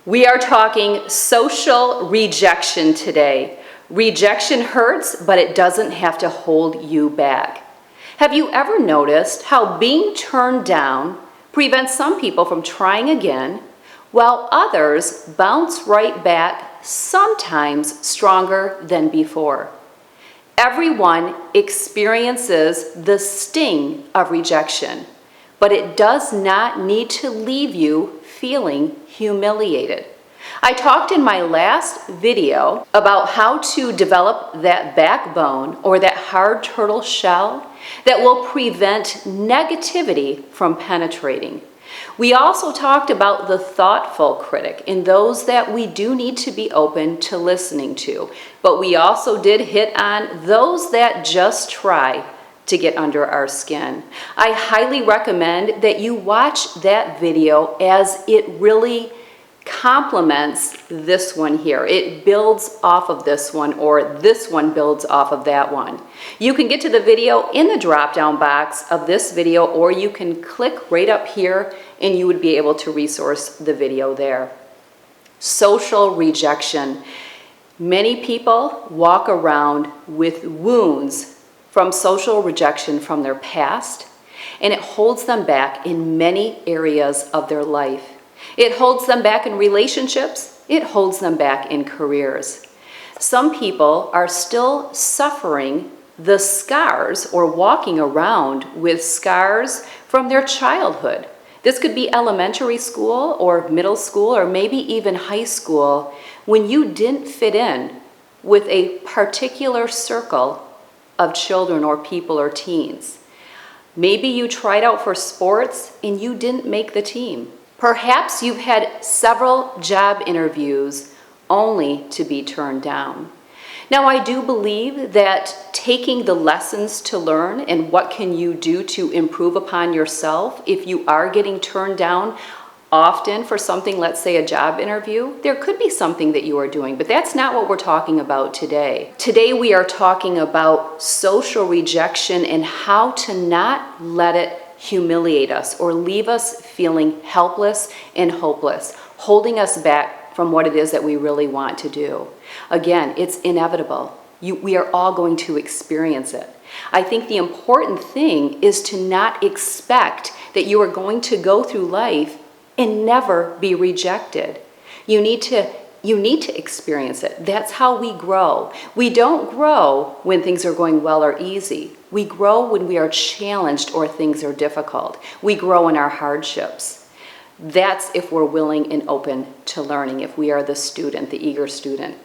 We are talking social rejection today. Rejection hurts, but it doesn't have to hold you back. Have you ever noticed how being turned down prevents some people from trying again, while others bounce right back, sometimes stronger than before? Everyone experiences the sting of rejection, but it does not need to leave you feeling humiliated. I talked in my last video about how to develop that backbone or that hard turtle shell that will prevent negativity from penetrating. We also talked about the thoughtful critic and those that we do need to be open to listening to, but we also did hit on those that just try to get under our skin. I highly recommend that you watch that video as it really complements this one here. It builds off of this one, or this one builds off of that one. You can get to the video in the drop-down box of this video, or you can click right up here and you would be able to resource the video there. Social rejection. Many people walk around with wounds from social rejection from their past, and it holds them back in many areas of their life. It holds them back in relationships. It holds them back in careers. Some people are still suffering the scars or walking around with scars from their childhood. This could be elementary school or middle school or maybe even high school, when you didn't fit in with a particular circle of children or people or teens. Maybe you tried out for sports and you didn't make the team. Perhaps you've had several job interviews only to be turned down. Now, I do believe that taking the lessons to learn and what can you do to improve upon yourself if you are getting turned down often for something, let's say a job interview, there could be something that you are doing, but that's not what we're talking about today. Today we are talking about social rejection and how to not let it humiliate us or leave us feeling helpless and hopeless, holding us back from what it is that we really want to do. Again, it's inevitable. We are all going to experience it. I think the important thing is to not expect that you are going to go through life and never be rejected. You need to experience it. That's how we grow. We don't grow when things are going well or easy. We grow when we are challenged or things are difficult. We grow in our hardships. That's if we're willing and open to learning, if we are the student, the eager student.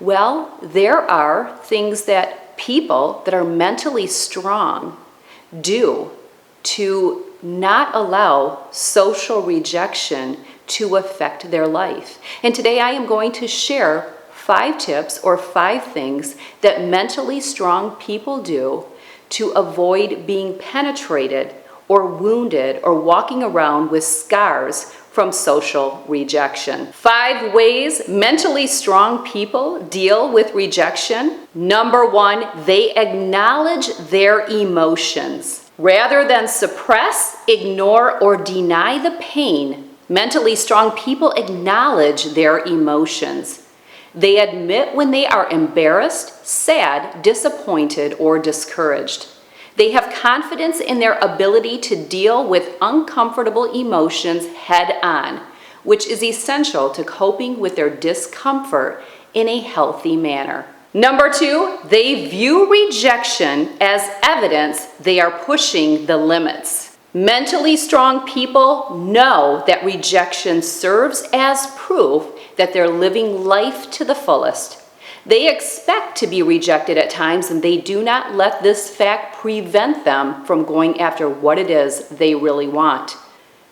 Well, there are things that people that are mentally strong do to not allow social rejection to affect their life. And today I am going to share 5 tips or 5 things that mentally strong people do to avoid being penetrated or wounded or walking around with scars from social rejection. 5 ways mentally strong people deal with rejection. Number 1, they acknowledge their emotions. Rather than suppress, ignore, or deny the pain, mentally strong people acknowledge their emotions. They admit when they are embarrassed, sad, disappointed, or discouraged. They have confidence in their ability to deal with uncomfortable emotions head on, which is essential to coping with their discomfort in a healthy manner. Number 2, they view rejection as evidence they are pushing the limits. Mentally strong people know that rejection serves as proof that they're living life to the fullest. They expect to be rejected at times, and they do not let this fact prevent them from going after what it is they really want.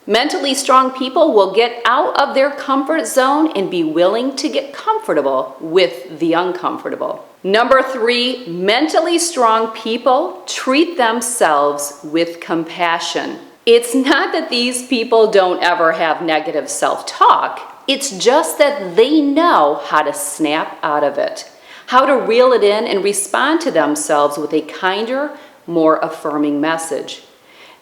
Mentally strong people will get out of their comfort zone and be willing to get comfortable with the uncomfortable. Number 3, mentally strong people treat themselves with compassion. It's not that these people don't ever have negative self-talk. It's just that they know how to snap out of it, how to reel it in and respond to themselves with a kinder, more affirming message.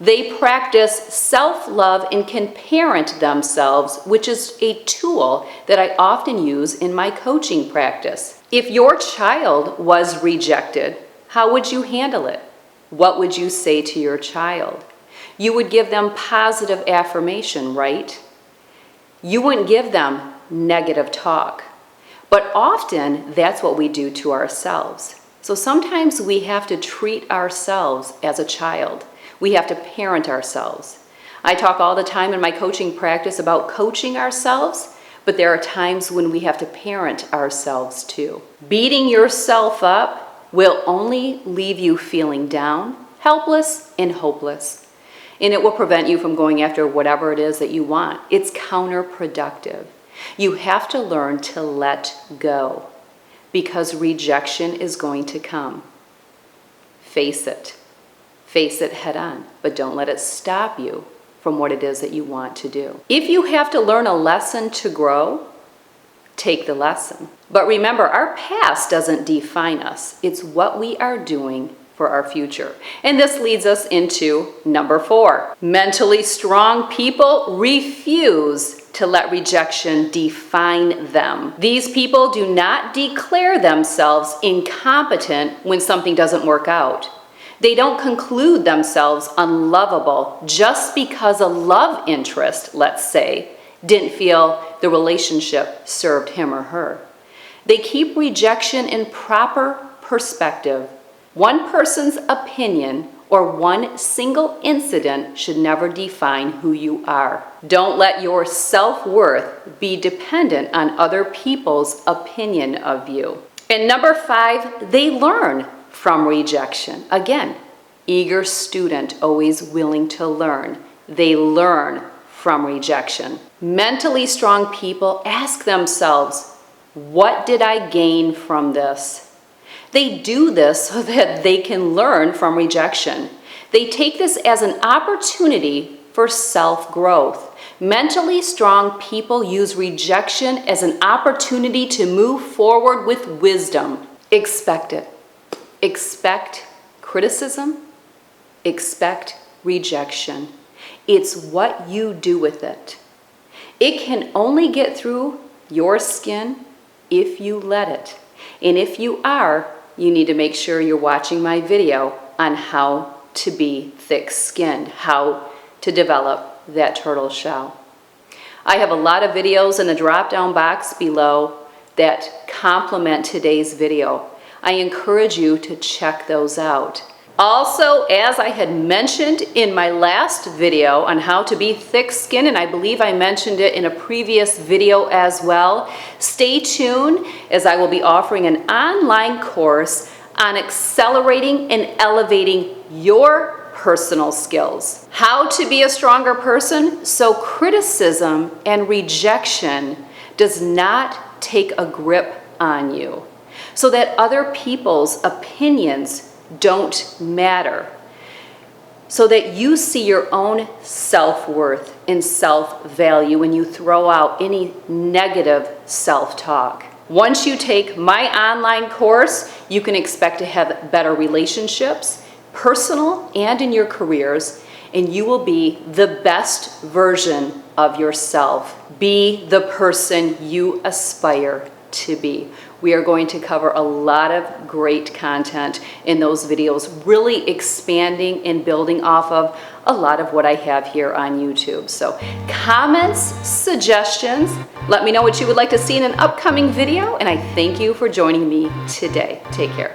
They practice self-love and can parent themselves, which is a tool that I often use in my coaching practice. If your child was rejected, how would you handle it? What would you say to your child? You would give them positive affirmation, right? You wouldn't give them negative talk. But often, that's what we do to ourselves. So sometimes we have to treat ourselves as a child. We have to parent ourselves. I talk all the time in my coaching practice about coaching ourselves, but there are times when we have to parent ourselves too. Beating yourself up will only leave you feeling down, helpless, and hopeless. And it will prevent you from going after whatever it is that you want. It's counterproductive. You have to learn to let go because rejection is going to come. Face it. Face it head on, but don't let it stop you from what it is that you want to do. If you have to learn a lesson to grow, take the lesson. But remember, our past doesn't define us. It's what we are doing for our future. And this leads us into number 4. Mentally strong people refuse to let rejection define them. These people do not declare themselves incompetent when something doesn't work out. They don't conclude themselves unlovable just because a love interest, let's say, didn't feel the relationship served him or her. They keep rejection in proper perspective. One person's opinion or one single incident should never define who you are. Don't let your self-worth be dependent on other people's opinion of you. And number 5, they learn from rejection. Again, eager student, always willing to learn. They learn from rejection. Mentally strong people ask themselves, what did I gain from this? They do this so that they can learn from rejection. They take this as an opportunity for self-growth. Mentally strong people use rejection as an opportunity to move forward with wisdom. Expect it. Expect criticism. Expect rejection. It's what you do with it. It can only get through your skin if you let it. And if you are, you need to make sure you're watching my video on how to be thick-skinned, how to develop that turtle shell. I have a lot of videos in the drop-down box below that complement today's video. I encourage you to check those out. Also, as I had mentioned in my last video on how to be thick-skinned, and I believe I mentioned it in a previous video as well, stay tuned as I will be offering an online course on accelerating and elevating your personal skills. How to be a stronger person so criticism and rejection does not take a grip on you, so that other people's opinions don't matter, so that you see your own self-worth and self-value when you throw out any negative self-talk. Once you take my online course, you can expect to have better relationships, personal and in your careers, and you will be the best version of yourself. Be the person you aspire to be. We are going to cover a lot of great content in those videos, really expanding and building off of a lot of what I have here on YouTube. So comments, suggestions, let me know what you would like to see in an upcoming video, and I thank you for joining me today. Take care.